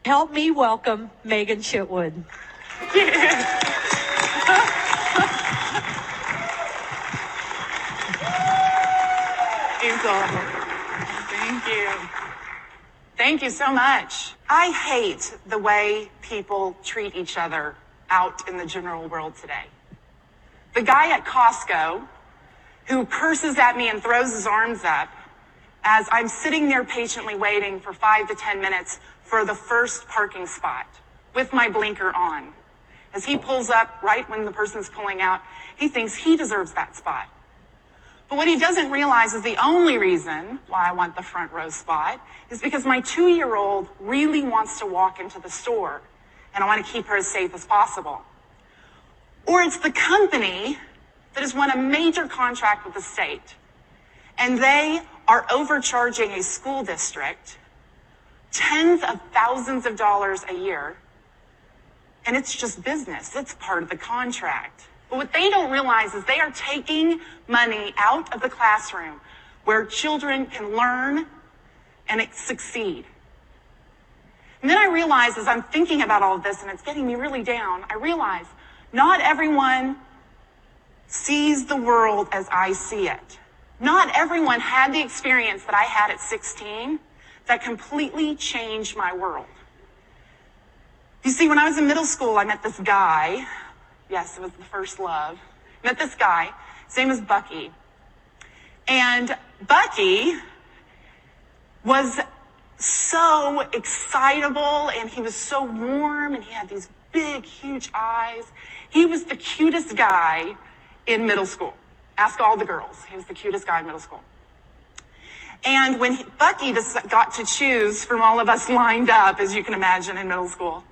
Help me welcome Megan Chitwood. Thank you. Thank you so much. I hate the way people treat each other out in the general world today. The guy at Costco who curses at me and throws his arms up as I'm sitting there patiently waiting for 5 to 10 minutes for the first parking spot with my blinker on. As he pulls up right when the person's pulling out, he thinks he deserves that spot. But what he doesn't realize is the only reason why I want the front row spot is because my 2-year-old really wants to walk into the store, and I want to keep her as safe as possible. Or it's the company that has won a major contract with the state, and they are overcharging a school district tens of thousands of dollars a year, and it's just business. It's part of the contract. But what they don't realize is they are taking money out of the classroom where children can learn and succeed. And then I realize, as I'm thinking about all of this and it's getting me really down, I realize not everyone sees the world as I see it. Not everyone had the experience that I had at 16 that completely changed my world. You see, when I was in middle school, I met this guy. Yes, it was the first love. Met this guy. His name is Bucky. And Bucky was so excitable, and he was so warm, and he had these big, huge eyes. He was the cutest guy in middle school. Ask all the girls. He was the cutest guy in middle school. And when Bucky just got to choose from all of us lined up, as you can imagine, in middle school,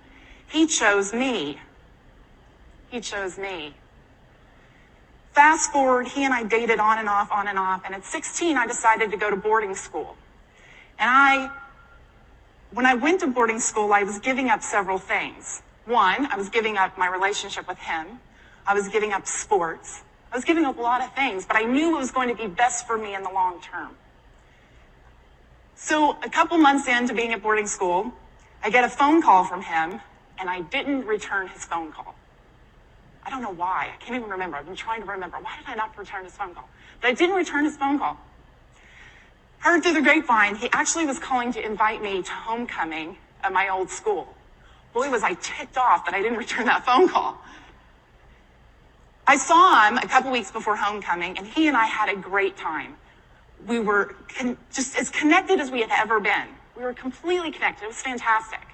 he chose me. He chose me. Fast forward, he and I dated on and off, and at 16, I decided to go to boarding school. And when I went to boarding school, I was giving up several things. One, I was giving up my relationship with him. I was giving up sports. I was giving up a lot of things, but I knew it was going to be best for me in the long term. So a couple months into being at boarding school, I get a phone call from him, and I didn't return his phone call. I don't know why. I can't even remember. I've been trying to remember. Why did I not return his phone call? But I didn't return his phone call. Heard through the grapevine, he actually was calling to invite me to homecoming at my old school. Boy, was I ticked off that I didn't return that phone call. I saw him a couple weeks before homecoming, and he and I had a great time. We were just as connected as we had ever been. We were completely connected. It was fantastic.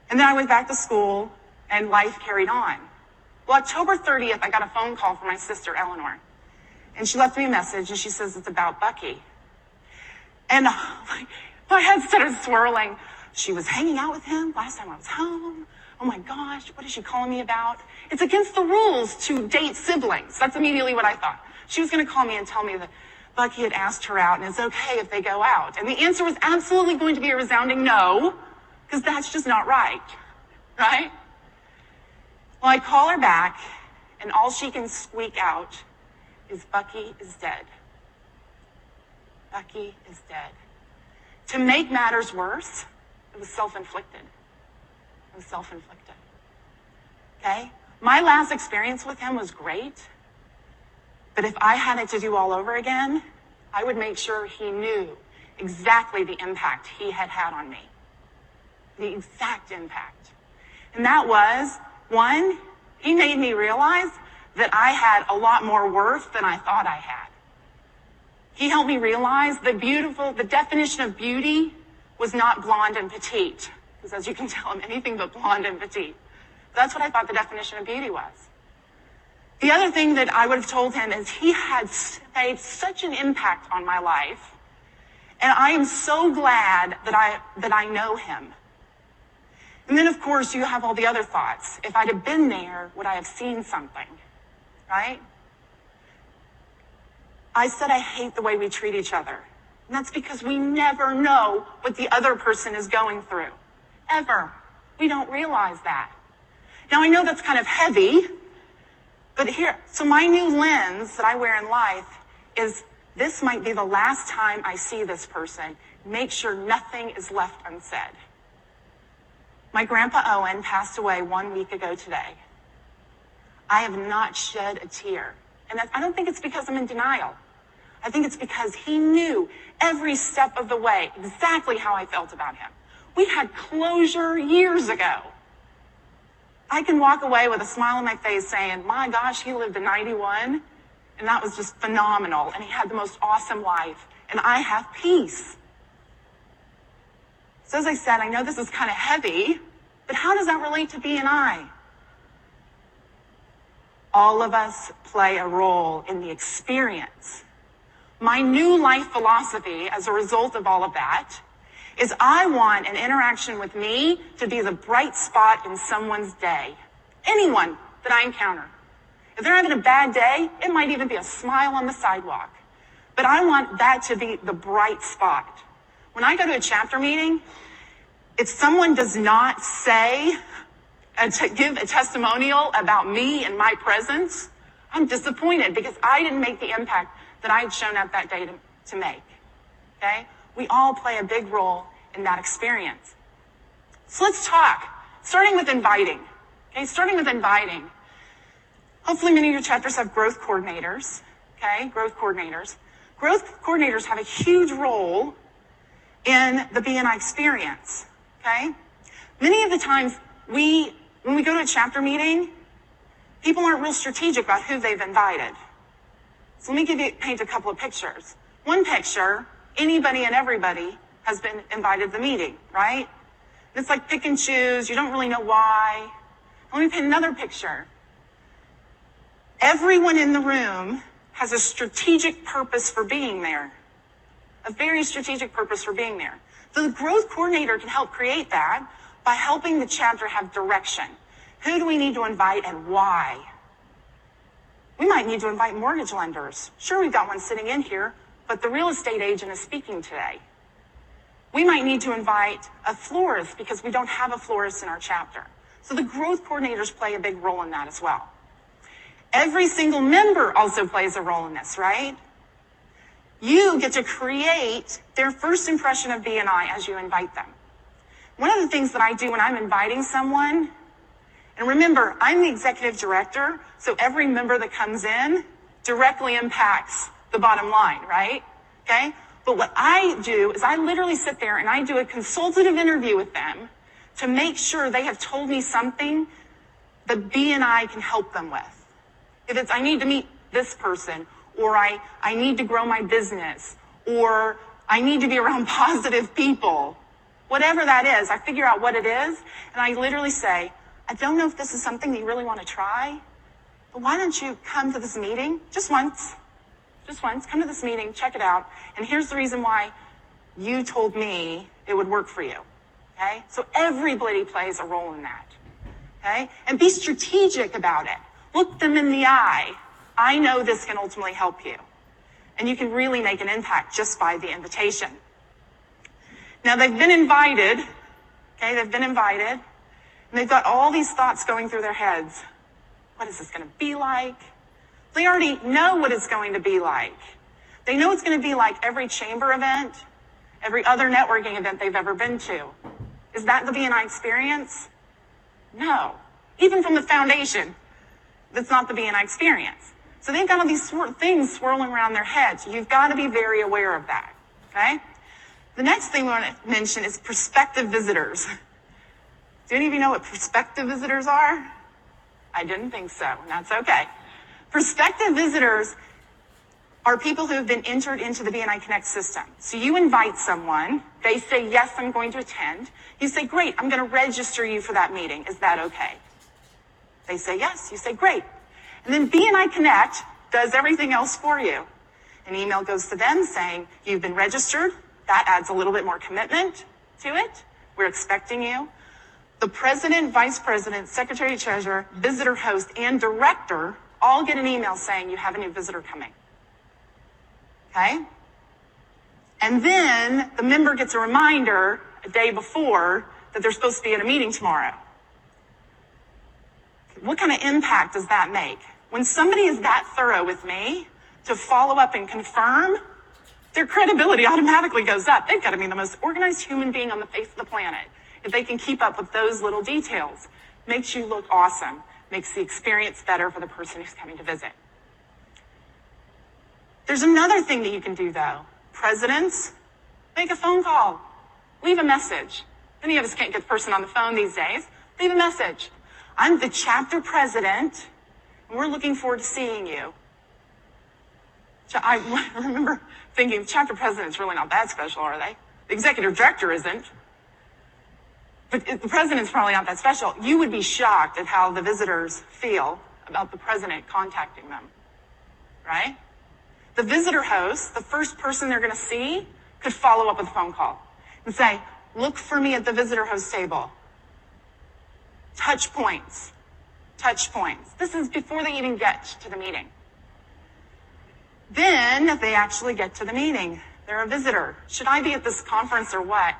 And then I went back to school, and life carried on. Well, October 30th, I got a phone call from my sister, Eleanor. And she left me a message, and she says it's about Bucky. And my head started swirling. She was hanging out with him last time I was home. Oh my gosh, what is she calling me about? It's against the rules to date siblings. That's immediately what I thought. She was going to call me and tell me that Bucky had asked her out, and it's okay if they go out. And the answer was absolutely going to be a resounding no, because that's just not right. Right? Well, I call her back, and all she can squeak out is, Bucky is dead. Bucky is dead. To make matters worse, it was self-inflicted. It was self-inflicted. Okay? My last experience with him was great, but if I had it to do all over again, I would make sure he knew exactly the impact he had had on me. The exact impact. And that was, one, he made me realize that I had a lot more worth than I thought I had. He helped me realize the definition of beauty was not blonde and petite. Because as you can tell, I'm anything but blonde and petite. That's what I thought the definition of beauty was. The other thing that I would have told him is he had made such an impact on my life, and I am so glad that I know him. And then, of course, you have all the other thoughts. If I'd have been there, would I have seen something? Right? I said I hate the way we treat each other. And that's because we never know what the other person is going through. Ever. We don't realize that. Now, I know that's kind of heavy, but so my new lens that I wear in life is this might be the last time I see this person. Make sure nothing is left unsaid. My grandpa Owen passed away 1 week ago today. I have not shed a tear. And I don't think it's because I'm in denial. I think it's because he knew every step of the way exactly how I felt about him. We had closure years ago. I can walk away with a smile on my face saying, my gosh, he lived to 91, and that was just phenomenal, and he had the most awesome life, and I have peace. So as I said, I know this is kind of heavy, but how does that relate to B&I? All of us play a role in the experience. My new life philosophy as a result of all of that is I want an interaction with me to be the bright spot in someone's day. Anyone that I encounter. If they're having a bad day, it might even be a smile on the sidewalk. But I want that to be the bright spot. When I go to a chapter meeting, if someone does not say to give a testimonial about me and my presence, I'm disappointed because I didn't make the impact that I had shown up that day to make. Okay? We all play a big role in that experience. So let's talk, starting with inviting. Okay, starting with inviting. Hopefully many of your chapters have growth coordinators. Okay, growth coordinators. Growth coordinators have a huge role in the B&I experience. Okay? Many of the times when we go to a chapter meeting, people aren't real strategic about who they've invited. So let me paint a couple of pictures. One picture, anybody and everybody has been invited to the meeting, right? It's like pick and choose. You don't really know why. Let me paint another picture. Everyone in the room has a strategic purpose for being there. A very strategic purpose for being there. So the growth coordinator can help create that by helping the chapter have direction. Who do we need to invite and why? We might need to invite mortgage lenders. Sure, we've got one sitting in here, but the real estate agent is speaking today. We might need to invite a florist because we don't have a florist in our chapter. So the growth coordinators play a big role in that as well. Every single member also plays a role in this, right? You get to create their first impression of B&I as you invite them. One of the things that I do when I'm inviting someone, and remember, I'm the executive director, so every member that comes in directly impacts the bottom line, right? Okay? But what I do is I literally sit there and I do a consultative interview with them to make sure they have told me something that B&I can help them with. If it's, I need to meet this person, or I need to grow my business, or I need to be around positive people, whatever that is, I figure out what it is, and I literally say, I don't know if this is something that you really want to try, but why don't you come to this meeting just once, come to this meeting, check it out, and here's the reason why you told me it would work for you, okay? So everybody plays a role in that, okay? And be strategic about it. Look them in the eye. I know this can ultimately help you. And you can really make an impact just by the invitation. Now they've been invited, okay, and they've got all these thoughts going through their heads. What is this going to be like? They already know what it's going to be like. They know it's going to be like every chamber event, every other networking event they've ever been to. Is that the B&I experience? No. Even from the foundation, that's not the B&I experience. So they've got all these things swirling around their heads. You've got to be very aware of that, okay? The next thing we want to mention is prospective visitors. Do any of you know what prospective visitors are? I didn't think so, and that's okay. Prospective visitors are people who have been entered into the B&I Connect system. So you invite someone, they say, yes, I'm going to attend. You say, great, I'm going to register you for that meeting. Is that okay? They say yes, you say, great. And then B&I Connect does everything else for you. An email goes to them saying, you've been registered. That adds a little bit more commitment to it. We're expecting you. The president, vice president, secretary, treasurer, visitor host, and director all get an email saying you have a new visitor coming. Okay? And then the member gets a reminder a day before that they're supposed to be at a meeting tomorrow. What kind of impact does that make? When somebody is that thorough with me to follow up and confirm, their credibility automatically goes up. They've got to be the most organized human being on the face of the planet if they can keep up with those little details, makes you look awesome, makes the experience better for the person who's coming to visit. There's another thing that you can do, though. Presidents, make a phone call. Leave a message. Many of us can't get the person on the phone these days. Leave a message. I'm the chapter president, and we're looking forward to seeing you. I remember thinking, the chapter president's really not that special, are they? The executive director isn't. But the president's probably not that special. You would be shocked at how the visitors feel about the president contacting them, right? The visitor host, the first person they're going to see, could follow up with a phone call and say, look for me at the visitor host table. Touch points. Touch points. This is before they even get to the meeting. Then they actually get to the meeting. They're a visitor. Should I be at this conference or what?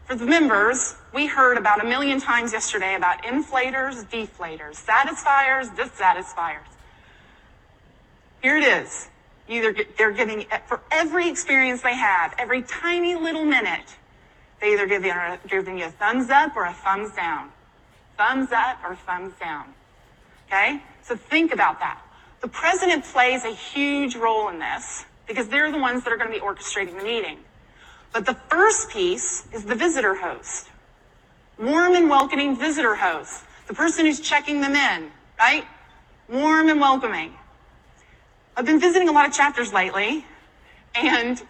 For the members, we heard about 1 million times yesterday about inflators, deflators, satisfiers, dissatisfiers. Here it is. They're giving, for every experience they have, every tiny little minute, they either giving you a thumbs up or a thumbs down. Thumbs up or thumbs down. Okay? So think about that. The president plays a huge role in this because they're the ones that are going to be orchestrating the meeting. But the first piece is the visitor host. Warm and welcoming visitor host. The person who's checking them in, right? Warm and welcoming. I've been visiting a lot of chapters lately, and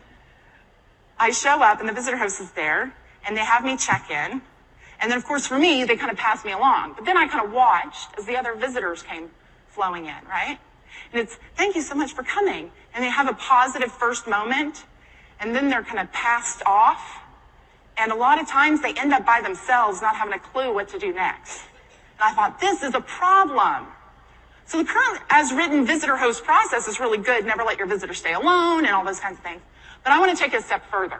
I show up and the visitor host is there, and they have me check in. And then, of course, for me, they kind of pass me along. But then I kind of watched as the other visitors came flowing in, right? And it's, thank you so much for coming. And they have a positive first moment, and then they're kind of passed off. And a lot of times they end up by themselves, not having a clue what to do next. And I thought, this is a problem. So the current as-written visitor host process is really good. Never let your visitor stay alone and all those kinds of things. But I want to take it a step further.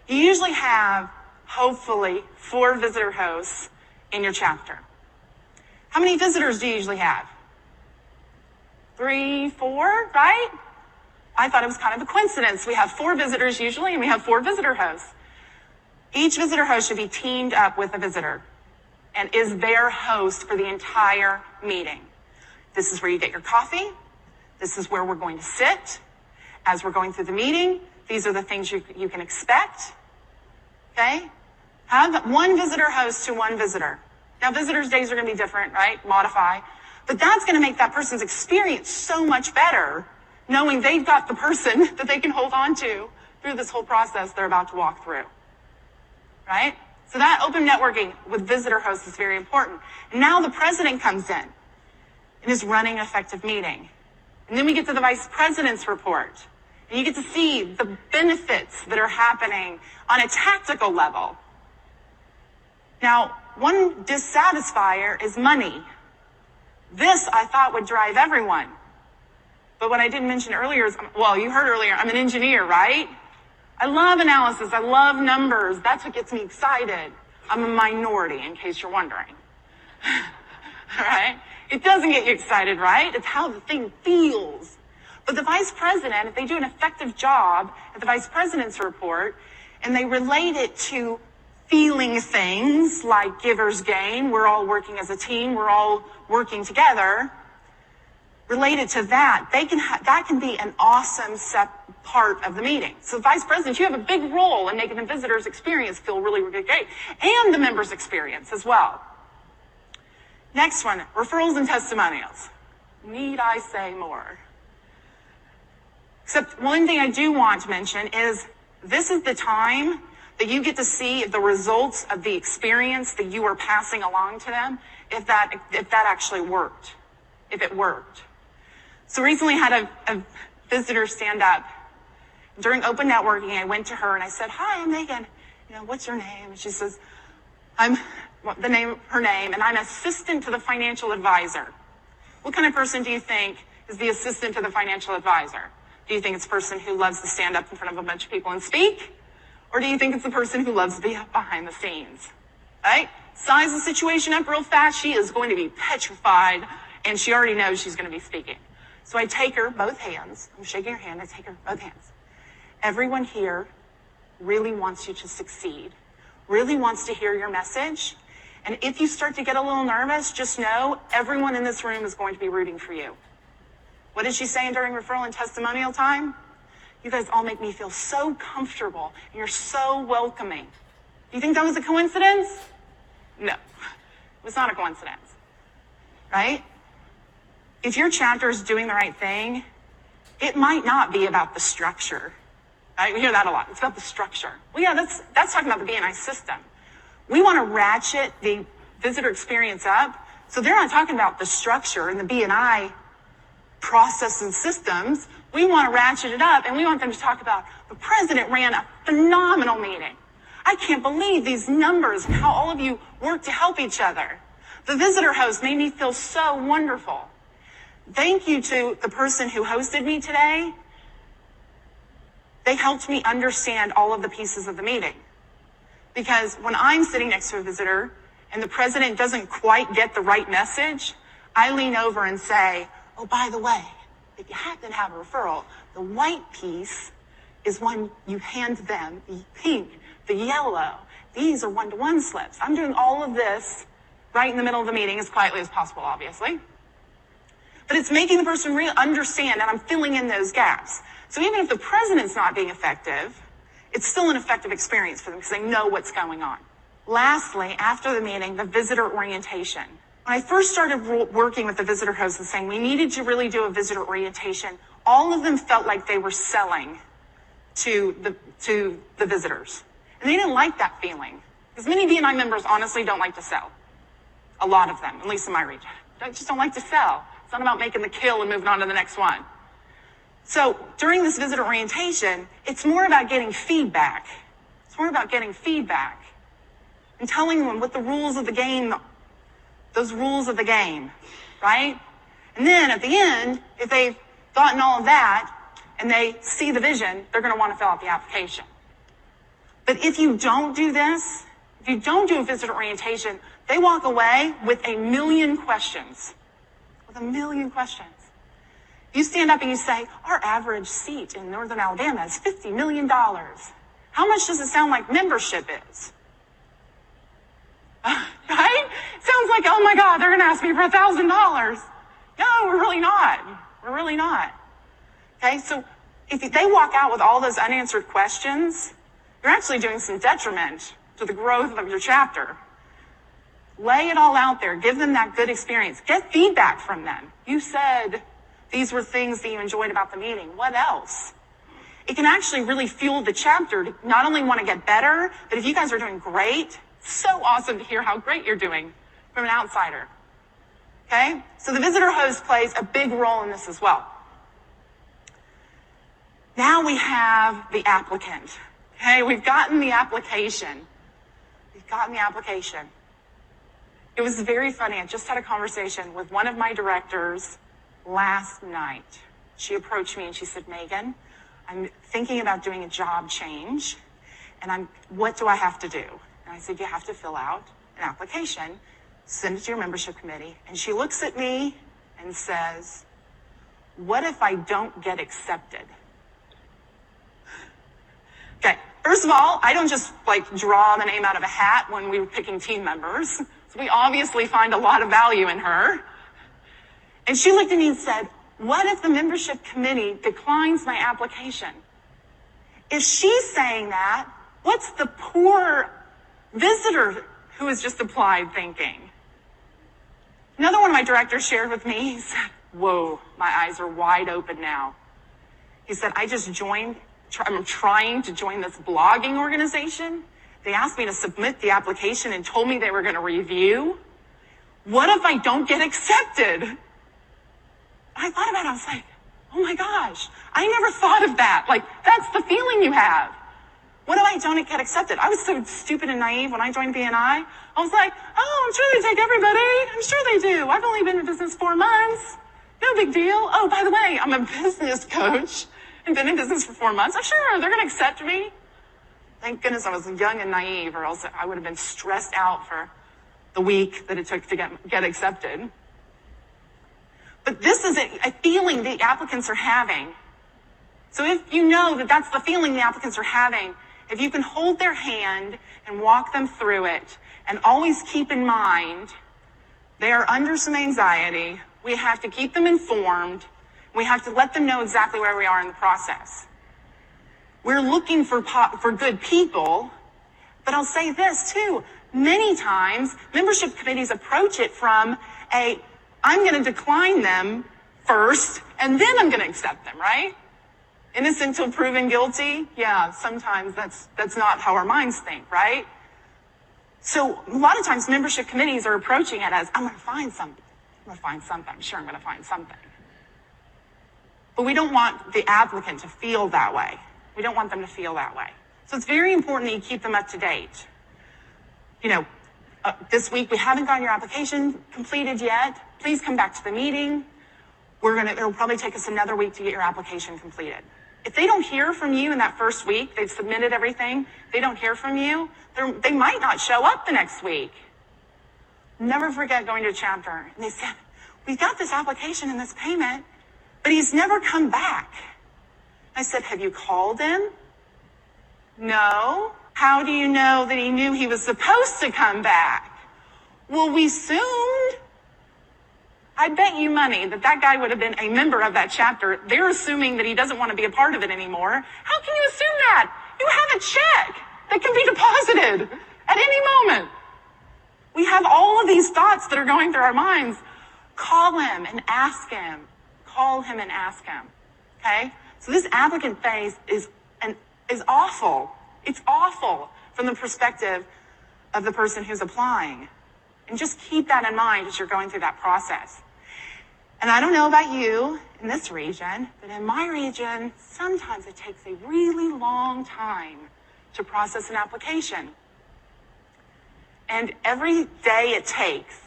You usually have, hopefully, 4 visitor hosts in your chapter. How many visitors do you usually have? 3, 4, right? I thought it was kind of a coincidence. We have 4 visitors usually, and we have 4 visitor hosts. Each visitor host should be teamed up with a visitor and is their host for the entire meeting. This is where you get your coffee. This is where we're going to sit. As we're going through the meeting, these are the things you can expect. Okay? Have one visitor host to one visitor. Now, visitors' days are going to be different, right? Modify. But that's going to make that person's experience so much better, knowing they've got the person that they can hold on to through this whole process they're about to walk through. Right? So that open networking with visitor hosts is very important. And now the president comes in and is running an effective meeting. And then we get to the vice president's report. And you get to see the benefits that are happening on a tactical level. Now, one dissatisfier is money. This, I thought, would drive everyone. But what I didn't mention earlier is, well, you heard earlier, I'm an engineer, right? I love analysis. I love numbers. That's what gets me excited. I'm a minority, in case you're wondering. All right? It doesn't get you excited, right? It's how the thing feels. But the vice president, if they do an effective job at the vice president's report, and they relate it to feeling things like giver's gain, we're all working as a team, we're all working together, related to that, that can be an awesome part of the meeting. So vice president, you have a big role in making the visitor's experience feel really, really great, and the member's experience as well. Next one, referrals and testimonials. Need I say more? Except one thing I do want to mention is this is the time that you get to see the results of the experience that you are passing along to them, if that actually worked, if it worked. So recently I had a visitor stand up. During open networking, I went to her and I said, hi, I'm Megan. What's your name? And she says, her name, and I'm assistant to the financial advisor. What kind of person do you think is the assistant to the financial advisor? Do you think it's a person who loves to stand up in front of a bunch of people and speak? Or do you think it's the person who loves to be behind the scenes? Right? Size the situation up real fast. She is going to be petrified, and she already knows she's going to be speaking. So I take her both hands. I'm shaking her hand. I take her both hands. Everyone here really wants you to succeed, really wants to hear your message. And if you start to get a little nervous, just know everyone in this room is going to be rooting for you. What did she say during referral and testimonial time? You guys all make me feel so comfortable, and you're so welcoming. Do you think that was a coincidence? No, it was not a coincidence, right? If your chapter is doing the right thing, it might not be about the structure. Right? We hear that a lot. It's about the structure. Well, yeah, that's talking about the BNI system. We want to ratchet the visitor experience up. So they're not talking about the structure and the BNI process and systems. We want to ratchet it up, and we want them to talk about the president ran a phenomenal meeting. I can't believe these numbers and how all of you work to help each other. The visitor host made me feel so wonderful. Thank you to the person who hosted me today. They helped me understand all of the pieces of the meeting. Because when I'm sitting next to a visitor and the president doesn't quite get the right message, I lean over and say, oh, by the way, if you happen to have a referral, the white piece is one you hand them, the pink, the yellow. These are one-to-one slips. I'm doing all of this right in the middle of the meeting as quietly as possible, obviously. But it's making the person really understand that I'm filling in those gaps. So even if the president's not being effective, it's still an effective experience for them because they know what's going on. Lastly, after the meeting, the visitor orientation. When I first started working with the visitor hosts and saying we needed to really do a visitor orientation, all of them felt like they were selling to the visitors. And they didn't like that feeling. Because many BNI members honestly don't like to sell. A lot of them, at least in my region. They just don't like to sell. It's not about making the kill and moving on to the next one. So during this visitor orientation, it's more about getting feedback. It's more about getting feedback and telling them what the rules of the game, those rules of the game, right? And then at the end, if they've gotten all of that and they see the vision, they're going to want to fill out the application. But if you don't do this, if you don't do a visitor orientation, they walk away with a million questions. With a million questions. You stand up and you say, our average seat in Northern Alabama is $50 million. How much does it sound like membership is? Right? Sounds like, oh my God, they're going to ask me for $1,000. No, we're really not. We're really not. Okay, so if they walk out with all those unanswered questions, you're actually doing some detriment to the growth of your chapter. Lay it all out there. Give them that good experience. Get feedback from them. You said these were things that you enjoyed about the meeting. What else? It can actually really fuel the chapter to not only want to get better, but if you guys are doing great, it's so awesome to hear how great you're doing from an outsider. Okay? So the visitor host plays a big role in this as well. Now we have the applicant. Okay? We've gotten the application. We've gotten the application. It was very funny. I just had a conversation with one of my directors last night. She approached me and she said, Megan, I'm thinking about doing a job change, and what do I have to do? And I said, you have to fill out an application, send it to your membership committee. And she looks at me and says, what if I don't get accepted? Okay, first of all, I don't just draw the name out of a hat when we were picking team members. So we obviously find a lot of value in her. And she looked at me and said, what if the membership committee declines my application? If she's saying that, what's the poor visitor who has just applied thinking? Another one of my directors shared with me, he said, whoa, my eyes are wide open now. He said, I'm trying to join this blogging organization. They asked me to submit the application and told me they were going to review. What if I don't get accepted? I thought about it, I was like, oh my gosh, I never thought of that. That's the feeling you have. What if I don't get accepted? I was so stupid and naive when I joined BNI. I was like, oh, I'm sure they take everybody. I'm sure they do. I've only been in business 4 months. No big deal. Oh, by the way, I'm a business coach and been in business for 4 months. I'm sure they're going to accept me. Thank goodness I was young and naive, or else I would have been stressed out for the week that it took to get accepted. But this is a feeling the applicants are having. So if you know that that's the feeling the applicants are having, if you can hold their hand and walk them through it, and always keep in mind they are under some anxiety, we have to keep them informed, we have to let them know exactly where we are in the process. We're looking for good people, but I'll say this too. Many times, membership committees approach it from I'm going to decline them first, and then I'm going to accept them, right? Innocent till proven guilty? Yeah, sometimes that's not how our minds think, right? So a lot of times membership committees are approaching it as, I'm going to find something. I'm sure I'm going to find something. But we don't want the applicant to feel that way. We don't want them to feel that way. So it's very important that you keep them up to date. This week we haven't gotten your application completed yet. Please come back to the meeting. It'll probably take us another week to get your application completed. If they don't hear from you in that first week, they've submitted everything, they don't hear from you, they might not show up the next week. Never forget going to a chapter. And they said, we got this application and this payment, but he's never come back. I said, have you called him? No. How do you know that he knew he was supposed to come back? Well, we assumed. I bet you money that guy would have been a member of that chapter. They're assuming that he doesn't want to be a part of it anymore. How can you assume that? You have a check that can be deposited at any moment. We have all of these thoughts that are going through our minds. Call him and ask him. Call him and ask him. Okay? So this applicant phase is awful. It's awful from the perspective of the person who's applying. And just keep that in mind as you're going through that process. And I don't know about you in this region, but in my region, sometimes it takes a really long time to process an application. And every day it takes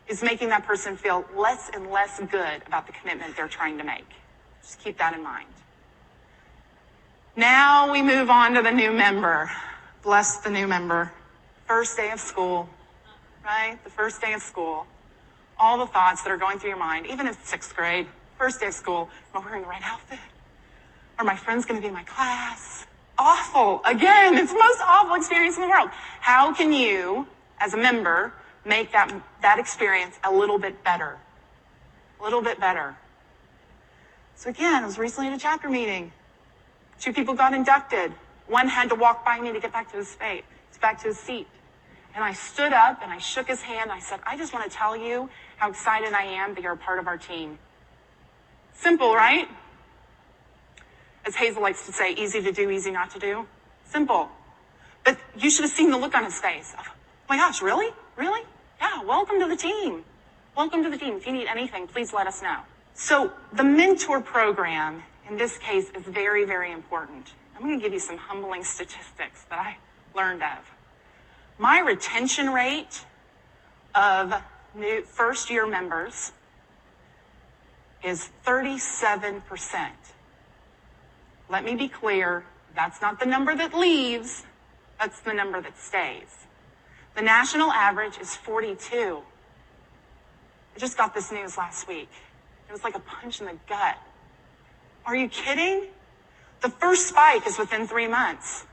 is making that person feel less and less good about the commitment they're trying to make. Just keep that in mind. Now we move on to the new member. Bless the new member. First day of school, right? The first day of school. All the thoughts that are going through your mind, even if it's 6th grade, first day of school, am I wearing the right outfit? Are my friends going to be in my class? Awful. Again, it's the most awful experience in the world. How can you, as a member, make that experience a little bit better? A little bit better. So again, I was recently at a chapter meeting. 2 people got inducted. One had to walk by me to get back to his seat. And I stood up and I shook his hand. I said, I just want to tell you how excited I am that you're a part of our team. Simple, right? As Hazel likes to say, easy to do, easy not to do. Simple. But you should have seen the look on his face. Oh my gosh, really? Really? Yeah, welcome to the team. Welcome to the team. If you need anything, please let us know. So the mentor program, in this case, is very, very important. I'm going to give you some humbling statistics that I learned of. My retention rate of new first-year members is 37%. Let me be clear, that's not the number that leaves, that's the number that stays. The national average is 42. I just got this news last week. It was like a punch in the gut. Are you kidding? The first spike is within 3 months.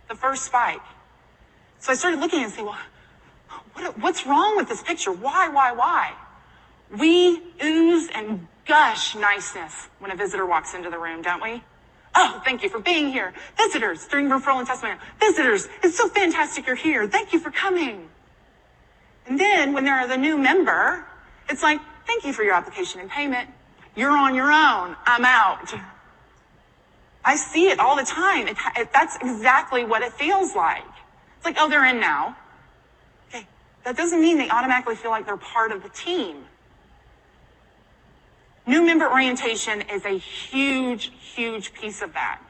The first spike. So I started looking and saying, well, what's wrong with this picture? Why? We ooze and gush niceness when a visitor walks into the room, don't we? Oh, thank you for being here. Visitors, during referral and testimony. Visitors, it's so fantastic you're here. Thank you for coming. And then when they're the new member, it's like, thank you for your application and payment. You're on your own. I'm out. I see it all the time. That's exactly what it feels like. It's like, oh, they're in now. Okay, that doesn't mean they automatically feel like they're part of the team. New member orientation is a huge, huge piece of that.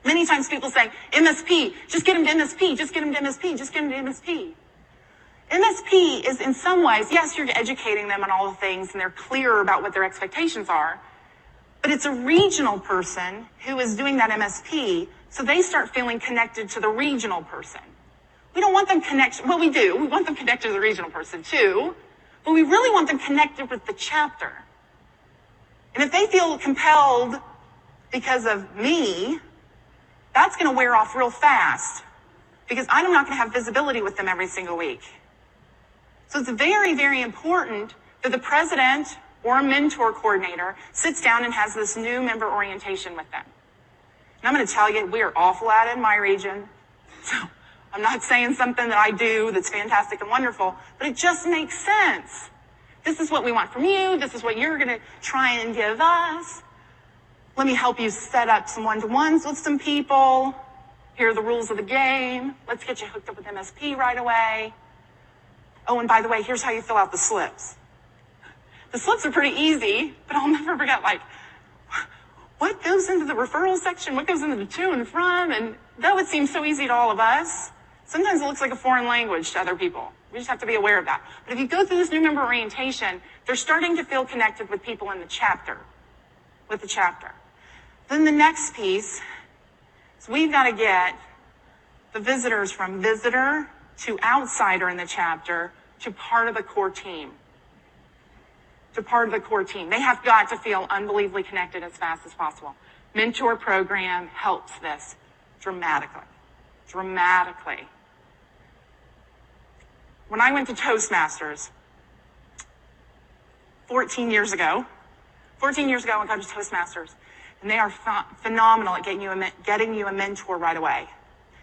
Many times people say, MSP, just get them to MSP, just get them to MSP, just get them to MSP. MSP is in some ways, yes, you're educating them on all the things and they're clear about what their expectations are, but it's a regional person who is doing that MSP, so they start feeling connected to the regional person. We don't want them connected, well, we do. We want them connected to the regional person too, but we really want them connected with the chapter. And if they feel compelled because of me, that's going to wear off real fast because I'm not going to have visibility with them every single week. So it's very, very important that the president or a mentor coordinator sits down and has this new member orientation with them. And I'm going to tell you, we are awful at it in my region. So I'm not saying something that I do that's fantastic and wonderful, but it just makes sense. This is what we want from you. This is what you're going to try and give us. Let me help you set up some one-to-ones with some people. Here are the rules of the game. Let's get you hooked up with MSP right away. Oh, and by the way, here's how you fill out the slips. The slips are pretty easy, but I'll never forget, like, what goes into the referral section? What goes into the to and from? And though it seems so easy to all of us, sometimes it looks like a foreign language to other people. We just have to be aware of that. But if you go through this new member orientation, they're starting to feel connected with people in the chapter, with the chapter. Then the next piece is we've got to get the visitors from visitor to outsider in the chapter to part of the core team. To part of the core team. They have got to feel unbelievably connected as fast as possible. Mentor program helps this dramatically. Dramatically. When I went to Toastmasters 14 years ago, I went to Toastmasters, and they are phenomenal at getting you a mentor right away.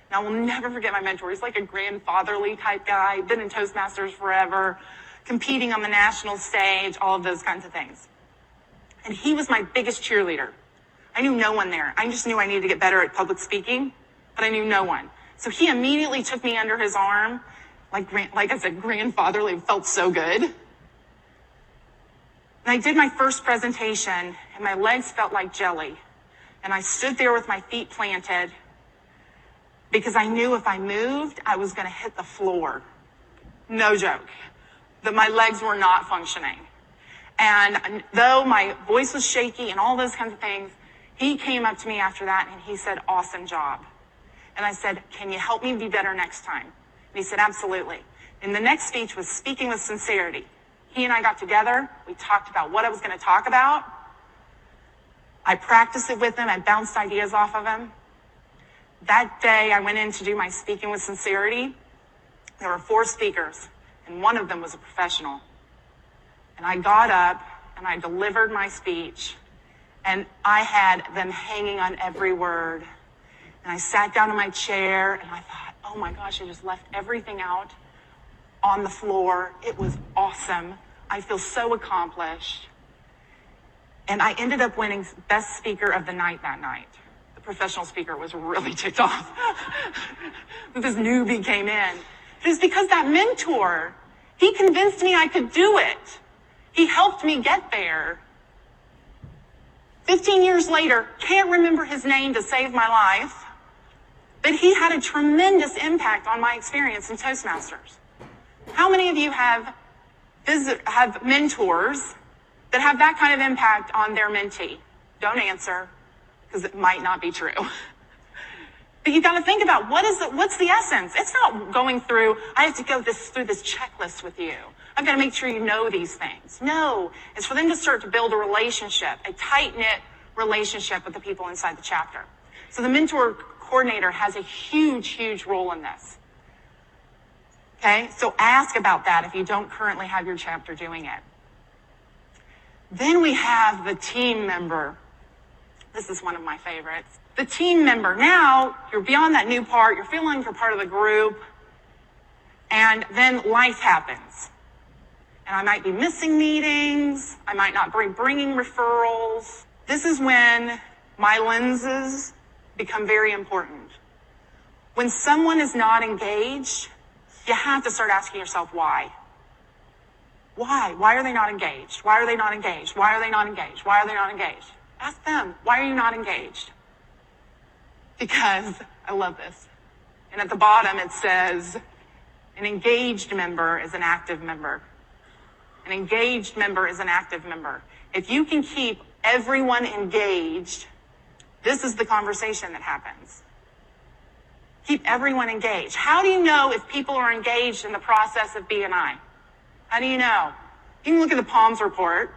Now, I will never forget my mentor. He's like a grandfatherly type guy, been in Toastmasters forever, competing on the national stage, all of those kinds of things. And he was my biggest cheerleader. I knew no one there. I just knew I needed to get better at public speaking, but I knew no one. So he immediately took me under his arm, like I said, grandfatherly. It felt so good. And I did my first presentation, and my legs felt like jelly. And I stood there with my feet planted because I knew if I moved, I was going to hit the floor. No joke. That my legs were not functioning. And though my voice was shaky and all those kinds of things, he came up to me after that and he said, "Awesome job." And I said, "Can you help me be better next time?" And he said, "Absolutely." And the next speech was speaking with sincerity. He and I got together. We talked about what I was going to talk about. I practiced it with him. I bounced ideas off of him. That day, I went in to do my speaking with sincerity. There were 4 speakers, and one of them was a professional. And I got up, and I delivered my speech, and I had them hanging on every word. And I sat down in my chair, and I thought, oh my gosh, I just left everything out on the floor. It was awesome. I feel so accomplished. And I ended up winning Best Speaker of the Night that night. The professional speaker was really ticked off. This newbie came in. It was because that mentor, he convinced me I could do it. He helped me get there. 15 years later, can't remember his name to save my life, but he had a tremendous impact on my experience in Toastmasters. How many of you have mentors that have that kind of impact on their mentee? Don't answer, because it might not be true. But you've got to think about what's the essence? It's not going through, I have to go through this checklist with you. I've got to make sure you know these things. No, it's for them to start to build a relationship, a tight-knit relationship with the people inside the chapter. So the mentor coordinator has a huge, huge role in this. Okay, so ask about that if you don't currently have your chapter doing it. Then we have the team member. This is one of my favorites. The team member. Now, you're beyond that new part. You're feeling you're part of the group. And then life happens. And I might be missing meetings. I might not be bringing referrals. This is when my lenses become very important. When someone is not engaged, you have to start asking yourself why. Why? Why are they not engaged? Why are they not engaged? Why are they not engaged? Why are they not engaged? Ask them, why are you not engaged? Because I love this. And at the bottom it says, an engaged member is an active member. An engaged member is an active member. If you can keep everyone engaged, this is the conversation that happens. Keep everyone engaged. How do you know if people are engaged in the process of B&I? How do you know? You can look at the PALMS report.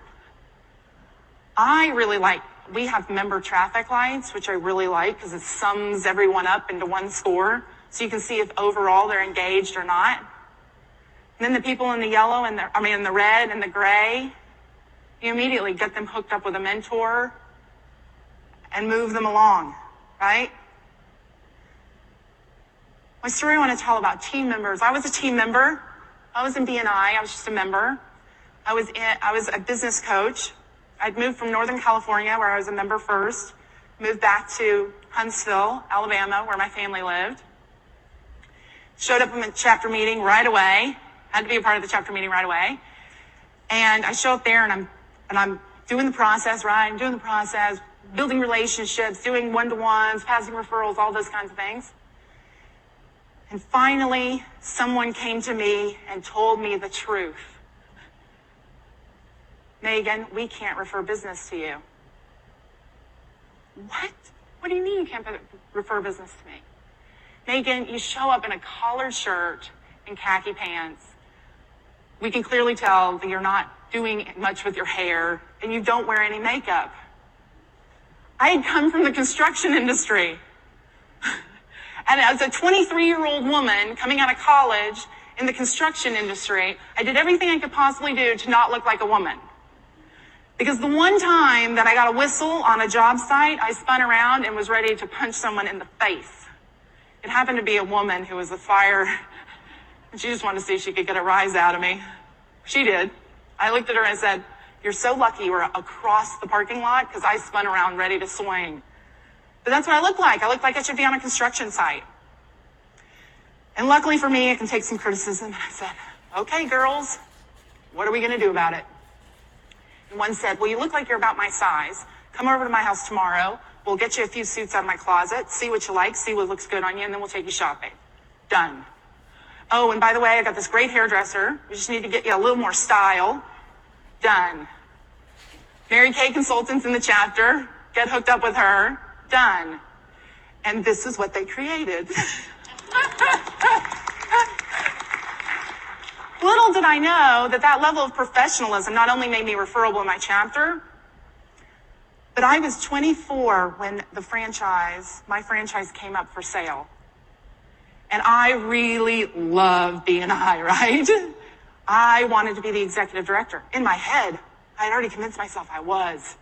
I really like we have member traffic lights, which I really like because it sums everyone up into one score. So you can see if overall they're engaged or not. And then the people in the yellow and in the red and the gray, you immediately get them hooked up with a mentor and move them along, right? My story I want to tell about team members. I was a team member. I was in BNI. I was just a member. I was a business coach. I'd moved from Northern California, where I was a member first, moved back to Huntsville, Alabama, where my family lived. Showed up in the chapter meeting right away. Had to be a part of the chapter meeting right away. And I show up there and I'm doing the process, right? I'm doing the process, building relationships, doing one-to-ones, passing referrals, all those kinds of things. And finally, someone came to me and told me the truth. Megan, we can't refer business to you. What? What do you mean you can't refer business to me? Megan, you show up in a collared shirt and khaki pants. We can clearly tell that you're not doing much with your hair and you don't wear any makeup. I had come from the construction industry. And as a 23-year-old woman coming out of college in the construction industry, I did everything I could possibly do to not look like a woman. Because the one time that I got a whistle on a job site, I spun around and was ready to punch someone in the face. It happened to be a woman who was a fire, and she just wanted to see if she could get a rise out of me. She did. I looked at her and said, "You're so lucky you were across the parking lot because I spun around ready to swing." But that's what I look like. I look like I should be on a construction site. And luckily for me, I can take some criticism. And I said, "Okay, girls, what are we going to do about it?" And one said, "Well, you look like you're about my size. Come over to my house tomorrow. We'll get you a few suits out of my closet, see what you like, see what looks good on you, and then we'll take you shopping." Done. "Oh, and by the way, I got this great hairdresser. We just need to get you a little more style." Done. Mary Kay Consultants in the chapter. Get hooked up with her. Done. And this is what they created. Little did I know that level of professionalism not only made me referable in my chapter, but I was 24 when my franchise came up for sale. And I really loved BNI, right? I wanted to be the executive director. In my head, I had already convinced myself I was.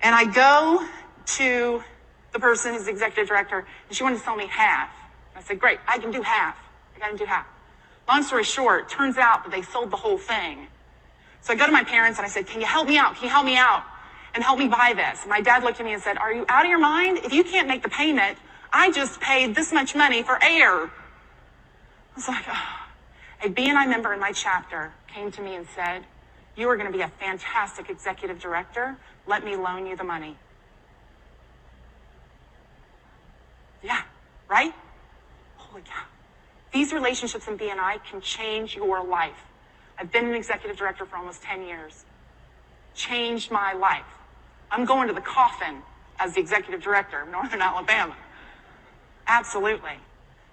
And I go to the person who's the executive director, and she wanted to sell me half. I said, "Great, I can do half. Long story short, turns out that they sold the whole thing. So I go to my parents and I said, "Can you help me out? Can you help me out and help me buy this?" And my dad looked at me and said, "Are you out of your mind? If you can't make the payment, I just paid this much money for air." I was like, oh. A BNI member in my chapter came to me and said, "You are going to be a fantastic executive director. Let me loan you the money." Yeah, right? Holy cow. These relationships in BNI can change your life. I've been an executive director for almost 10 years. Changed my life. I'm going to the coffin as the executive director of Northern Alabama. Absolutely.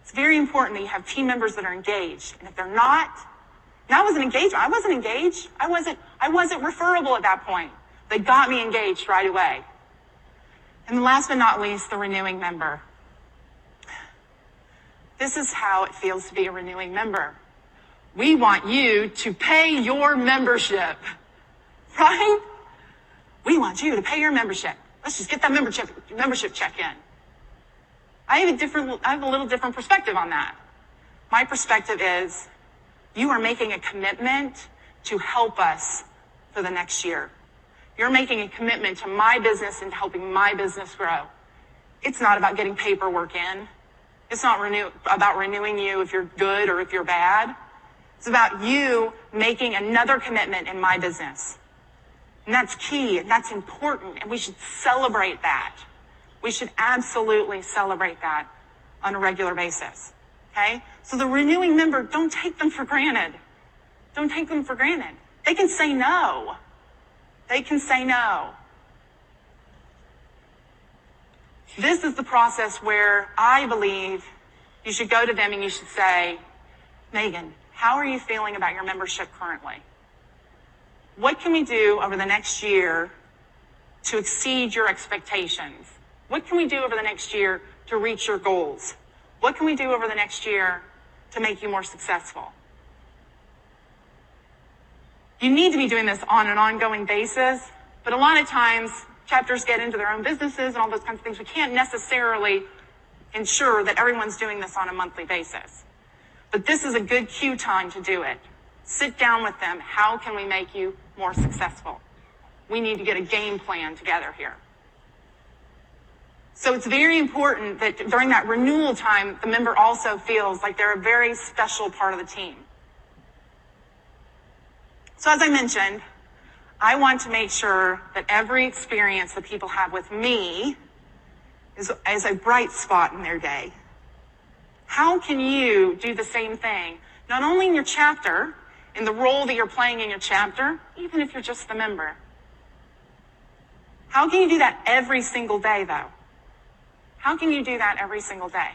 It's very important that you have team members that are engaged. And if they're not, and I wasn't engaged. I wasn't referable at that point. They got me engaged right away. And last but not least, the renewing member. This is how it feels to be a renewing member. We want you to pay your membership, right? We want you to pay your membership. Let's just get that membership check in. I have a little different perspective on that. My perspective is you are making a commitment to help us for the next year. You're making a commitment to my business and helping my business grow. It's not about getting paperwork in. It's not about renewing you if you're good or if you're bad. It's about you making another commitment in my business. And that's key, and that's important, and we should celebrate that. We should absolutely celebrate that on a regular basis, okay? So the renewing member, don't take them for granted. Don't take them for granted. They can say no. This is the process where I believe you should go to them and you should say, "Megan, how are you feeling about your membership currently? What can we do over the next year to exceed your expectations? What can we do over the next year to reach your goals? What can we do over the next year to make you more successful? You need to be doing this on an ongoing basis, but a lot of times chapters get into their own businesses and all those kinds of things. We can't necessarily ensure that everyone's doing this on a monthly basis. But this is a good cue time to do it. Sit down with them. How can we make you more successful? We need to get a game plan together here. So it's very important that during that renewal time, the member also feels like they're a very special part of the team. So as I mentioned, I want to make sure that every experience that people have with me is a bright spot in their day. How can you do the same thing, not only in your chapter, in the role that you're playing in your chapter, even if you're just the member? How can you do that every single day, though? How can you do that every single day?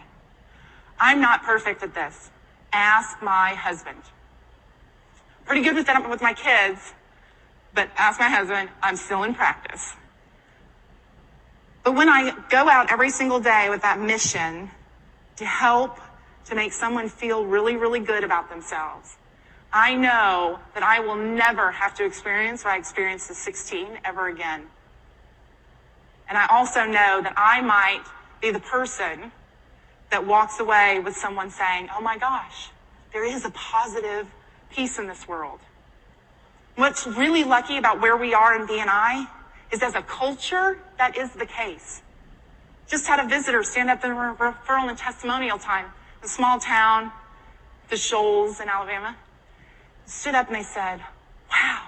I'm not perfect at this. Ask my husband. Pretty good with that with my kids, but ask my husband, I'm still in practice. But when I go out every single day with that mission to help to make someone feel really, really good about themselves, I know that I will never have to experience what I experienced at 16 ever again. And I also know that I might be the person that walks away with someone saying, oh my gosh, there is a positive peace in this world. What's really lucky about where we are in BNI is as a culture, that is the case. Just had a visitor stand up in referral and testimonial time, a small town, the Shoals in Alabama, stood up and they said, wow,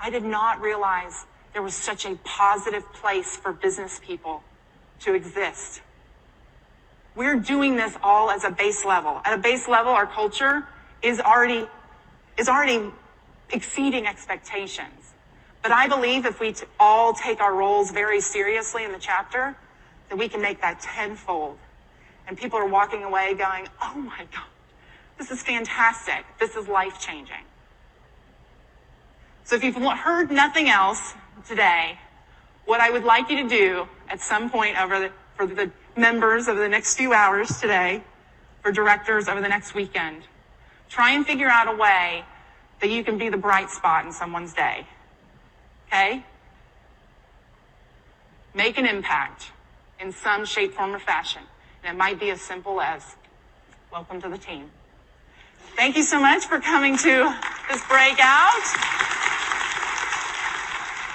I did not realize there was such a positive place for business people to exist. We're doing this all as a base level. At a base level, our culture is already exceeding expectations. But I believe if we all take our roles very seriously in the chapter, that we can make that tenfold. And people are walking away going, oh my God, this is fantastic. This is life-changing. So if you've heard nothing else today, what I would like you to do at some point for the members over the next few hours today, for directors over the next weekend, try and figure out a way that you can be the bright spot in someone's day. Okay? Make an impact in some shape, form, or fashion. And it might be as simple as, welcome to the team. Thank you so much for coming to this breakout.